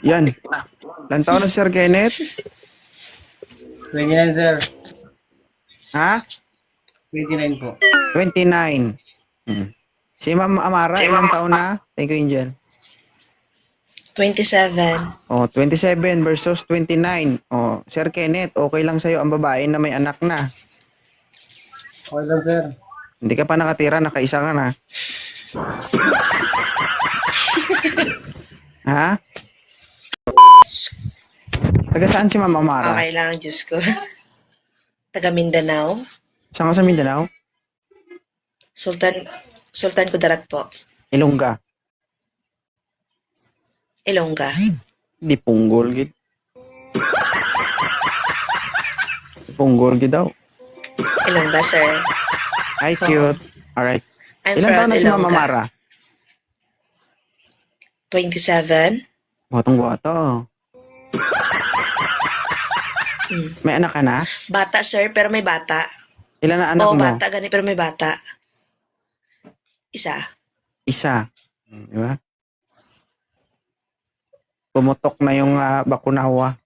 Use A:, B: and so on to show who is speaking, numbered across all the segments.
A: Yan. Ilang taon na si Sir Kenneth?
B: 29, sir.
A: Ha?
B: 29 po.
A: 29. Si Ma'am Amara, ilang taon na? Thank you, Angel.
C: 27.
A: Oh, 27 versus 29. Oh, Sir Kenneth, okay lang sa'yo ang babae na may anak na.
B: Okay lang, sir.
A: Hindi ka pa nakatira, nakaisa ka na. Ha? Taga saan si Ma'am Amara?
C: Okay lang, Diyos ko. Taga Mindanao.
A: Saan ka sa Mindanao?
C: Sultan Kudarat po.
A: Ilongga.
C: Ilongga.
A: Di punggol, gid. Punggol, gid daw.
C: Ilongga, sir.
A: Hi, cute. Alright.
C: I'm
A: Ilan taon
C: from
A: na si Ma'am
C: Ilongga.
A: Amara?
C: 27.
A: Botong-boto. May anak ka na?
C: Bata, sir, pero may bata.
A: Ilan na anak
C: Oo,
A: mo?
C: bata, gani, pero may bata. Isa.
A: Isa. Di ba? Pumutok na yung bakunawa.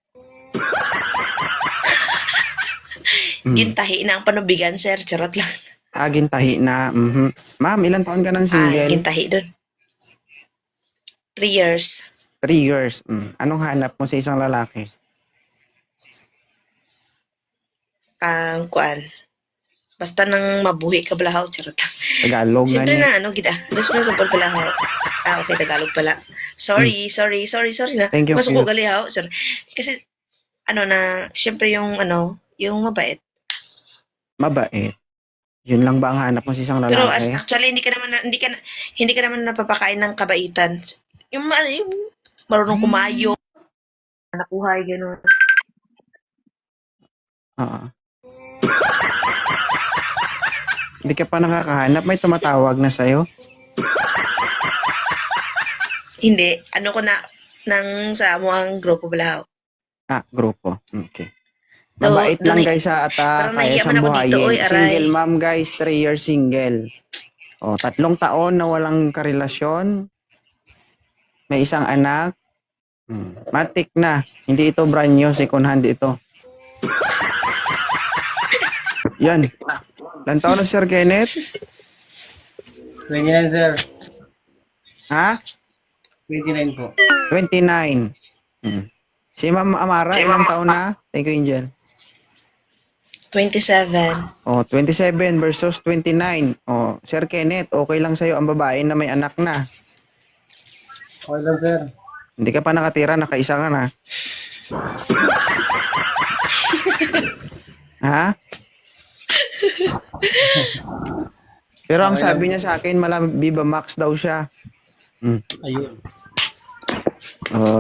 C: Gintahi na ang panubigan, sir. Charot lang.
A: Gintahi na. Ma'am, ilan taon ka ng single?
C: Gintahi dun. 3 years.
A: 3 years. Anong hanap mo sa isang lalaki?
C: Ang kuan. Basta nang mabuhi ka balahaw. Charot lang.
A: Tagalog na
C: Siyempre
A: niya.
C: na, gida. Alas mo sa balahaw. Okay, Tagalog pala. Sorry na.
A: Thank you,
C: Masuko
A: cute.
C: gali ha. Sorry. Kasi, siyempre yung mabait.
A: Mabait. Yun lang ba ang hanap mo sa isang
C: Pero
A: lalaki?
C: actually, hindi ka naman napapakain ng kabaitan. Yung marunong kumayo. Nakuhay, gano'n.
A: Oo. Hindi ka pa nakakahanap. May tumatawag na sa'yo.
C: Hindi. Ano ko na, nang sa mo ang grupo balahaw.
A: Grupo. Okay.
C: So,
A: Mabait lang
C: doon
A: guys at
C: parang
A: kaya
C: nahiya man
A: siyang
C: ako dito,
A: buhayin.
C: oy, aray.
A: Single mom guys, 3 years single. 3 taon na walang karelasyon. May isang anak. Matik na. Hindi ito brand new, second hand ito. Yan. Ilang taon na si Sir Kenneth?
B: 29, sir.
A: Ha?
B: 29 po.
A: 29. Si Ma'am Amara, ilang taon na? Thank you, Angel.
C: 27.
A: 27 versus 29. Sir Kenneth, okay lang sa'yo ang babae na may anak na.
B: Okay lang, sir.
A: Hindi ka pa nakatira, nakaisa ka na. Ha? Pero ang sabi niya sa akin, Viva Max daw siya.
B: Ayun.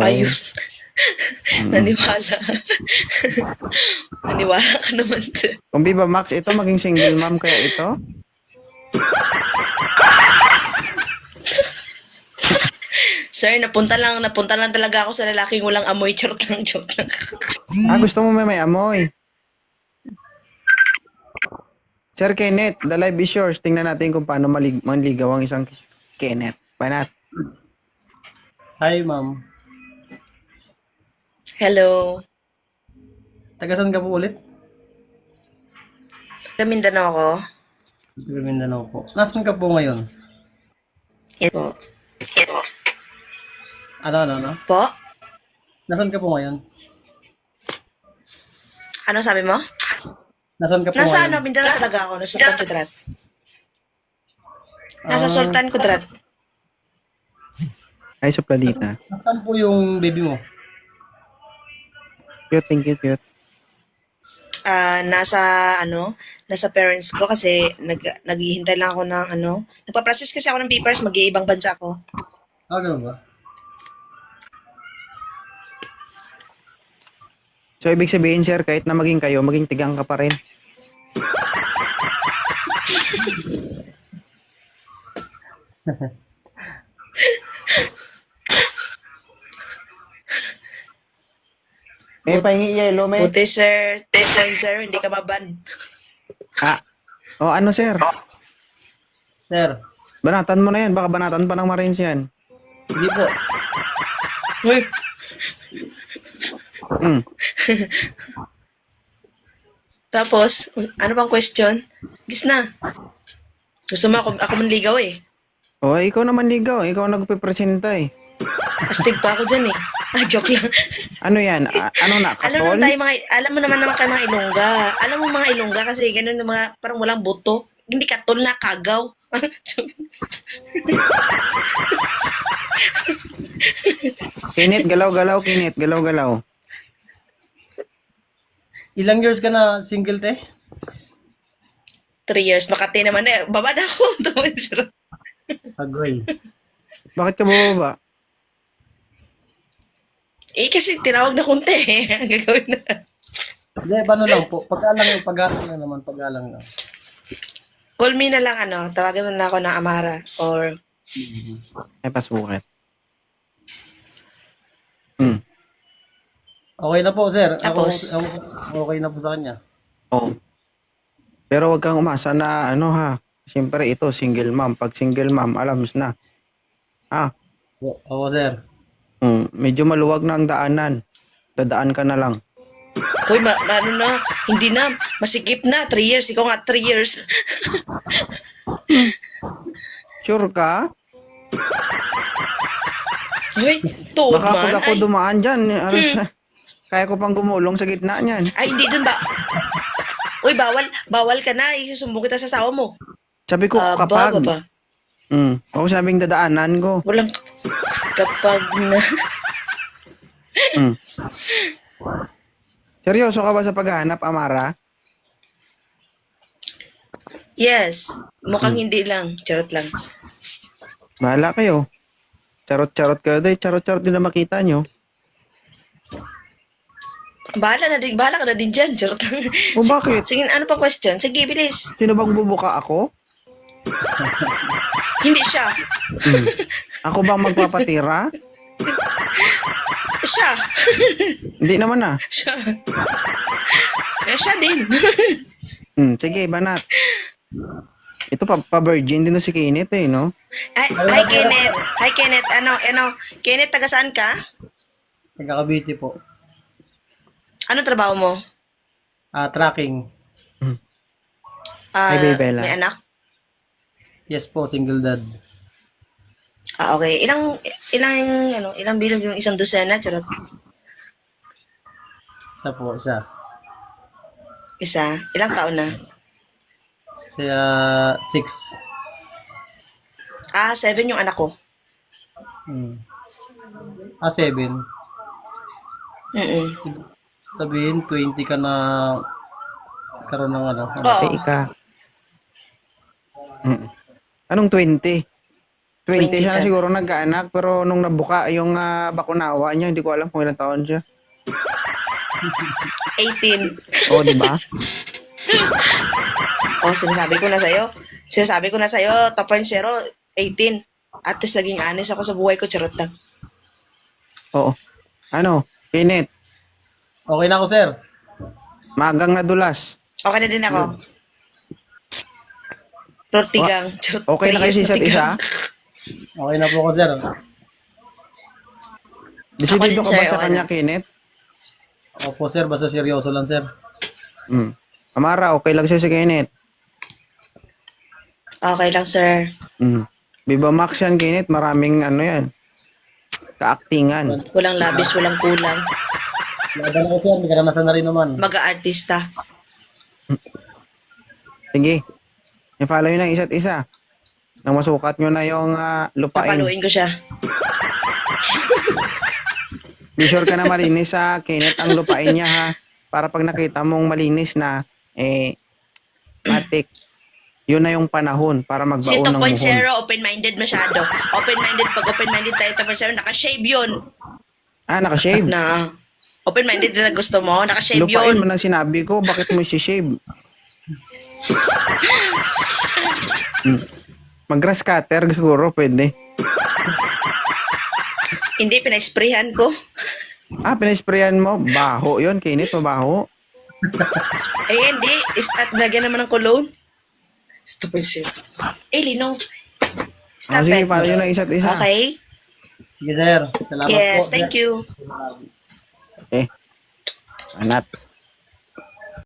C: Ayun. Naniwala. Naniwala ka naman, sir.
A: Kung Viva Max ito, maging single mom kaya ito?
C: Sir, napunta lang talaga ako sa lalaking walang amoy. Charot lang, joke lang.
A: Gusto mo may amoy? Sir Kenneth, the live is yours. Tingnan natin kung paano manligaw ang isang Kenneth. Why not?
B: Hi, ma'am.
C: Hello.
B: Taga saan ka po ulit?
C: Taga Mindanao ako.
B: Taga Mindanao po. Nasaan ka po ngayon?
C: Ito.
B: Ano?
C: Po?
B: Nasaan ka po ngayon?
C: Ano sabi mo?
B: Nasaan ka po
C: Nasa
B: ngayon?
C: Mindanao talaga ako. Nasa Sultan Kudarat. Nasa Sultan Kudarat.
A: Ay, supladita.
B: Nasaan po yung baby mo?
A: Cute, thank you, cute.
C: Nasa parents ko kasi naghihintay lang ako ng nagpa-process kasi ako ng papers, mag-iibang bansa ako.
B: Ganun ba?
A: So, ibig sabihin, sir, kahit na maging kayo, maging tigang ka pa rin. May pahingi yelo, may.
C: Buti sir, 2.0, hindi ka maban.
A: Ano, sir?
B: Sir,
A: Banatan mo na yan. Baka banatan pa ng Marines yan.
B: hindi po.
C: Uy,
A: Mm.
C: Tapos, ano bang question? Gis na. Gusto mo ako manligaw eh.
A: O, ikaw naman ligaw. Ikaw nagpipresenta eh.
C: Astig pa ako dyan eh. Ah, joke lang.
A: Ano yan? Ano na? Katol?
C: Alam mo naman kayo mga Ilongga. Alam mo mga Ilongga kasi ganun yung mga parang walang buto. Hindi katol na kagaw.
A: Kinit, galaw-galaw, kinit, galaw-galaw.
B: Ilang years ka na single, te?
C: 3 years. Makati naman eh. Baba na ako.
B: Agoy.
A: Bakit ka bumaba?
C: Eh, kasi tinawag na kunti eh. Ang gagawin na.
B: Hindi, paano lang po? Pag-alang lang naman, pag-alang lang.
C: Call me na lang tawagan mo na ako ng Amara or
A: Ay, pasbukit. Hmm.
B: Okay na po, sir.
C: Tapos?
B: Okay na po sa kanya.
A: Oh. Pero wag kang umasa na ano ha. Siyempre ito, single mom. Pag single mom, alam mo na. Ah,
B: Oo, sir.
A: medyo maluwag na ang daanan. Dadaan ka na lang.
C: Hoy, ano na, hindi na, masikip na, 3 years, ikaw nga 3 years.
A: Sure ka?
C: Hoy, tuod
A: Baka pag
C: man.
A: ako dumaan dyan, kaya ko pang gumulong sa gitna niyan.
C: Ay, hindi dun ba? Uy, bawal ka na, isumbong kita sa asawa mo.
A: Sabi ko, kapag...
C: Baba.
A: Ako sabing dadaanan ko.
C: Walang kapag na.
A: Seryoso ka ba sa paghahanap, Amara?
C: Yes, mukhang hindi lang, charot lang.
A: Bahala kayo. Charot-charot kayo. Charot-charot din na makita nyo.
C: Bahala ka na din dyan, charot lang.
A: O bakit?
C: Sige, ano pa question? Sige, bilis.
A: Sino bang bubuka ako?
C: Hindi siya.
A: Ako bang magpapatira?
C: Siya.
A: Hindi naman ah.
C: Siya. Eh, siya din.
A: Sige, banat. Ito pa-virgin din to si Kenneth eh, no?
C: Hi, Kenneth. Hi, Kenneth. Kenneth, taga saan ka?
B: Nagkakabiti po.
C: Anong trabaho mo?
B: Tracking.
A: Hi, Bella.
C: May anak?
B: Yes po, single dad.
C: Okay. Ilang bilog yung isang dosena? Charot.
B: Isa.
C: Isa? Ilang taon na?
B: Siya, 6.
C: 7 yung anak ko.
B: 7.
C: Mm-mm.
B: Sabihin, 20 ka na karoon ng ano.
C: Oo.
A: Ika. Anong 20? 20 siya na
C: ka.
A: siguro nagkaanak, pero nung nabuka yung bakunawa niya, hindi ko alam kung ilang taon siya.
C: 18.
A: Oo, di ba?
C: Sinasabi ko na sa'yo, top 0, 18. At least naging honest ako sa buhay ko, charot lang.
A: Oo. Ano? Kenneth,
B: Okay na ako, sir.
A: magang nadulas.
C: Okay na din ako. Tortigang. Charot,
A: Okay na
C: 3
A: kayo
C: years
A: sa isa't isa?
C: tortigang.
B: Okay na po ako, sir.
A: Desidido
C: Ako din,
A: ka ba
C: sir,
A: sa
C: okay
A: kanya,
C: na.
A: Kenneth?
B: Opo, sir. Basta seryoso lang, sir.
A: Amara, okay lang siya si Kenneth.
C: Okay lang, sir.
A: Viva Max yan, Kenneth. Maraming ano yan. Kaaktingan.
C: Walang labis, walang kulang.
B: Laban ako, sir. May karanasan na rin naman.
C: Mag-aartista.
A: Sige. I-follow nyo ng isa't isa. Nang masukat nyo na yung lupain.
C: Papaluin ko siya.
A: Be sure ka na malinis sa Kenneth ang lupain niya ha. Para pag nakita mong malinis na, matik. Yun na yung panahon para
C: Si
A: magbaon ng
C: 2.0,
A: muhon.
C: open-minded masyado. Open-minded, pag open-minded tayo, 2.0, nakashave yun.
A: Nakashave.
C: Na, open-minded na gusto mo, nakashave
A: Lupain
C: yun.
A: mo nang sinabi ko, bakit mo si-shave? Mag-grass cutter siguro, pwede.
C: Hindi, pinasprayan ko.
A: Pinasprayan mo? Baho yun, Kenneth, mabaho.
C: Hindi. At lagyan naman ng cologne. Stop it, sir. Lino. Stop
A: Sige,
C: it.
A: follow nyo ng isa't isa.
C: Okay?
B: Sige, sir. Salamat po.
C: Yes, thank you.
A: Okay. Anat.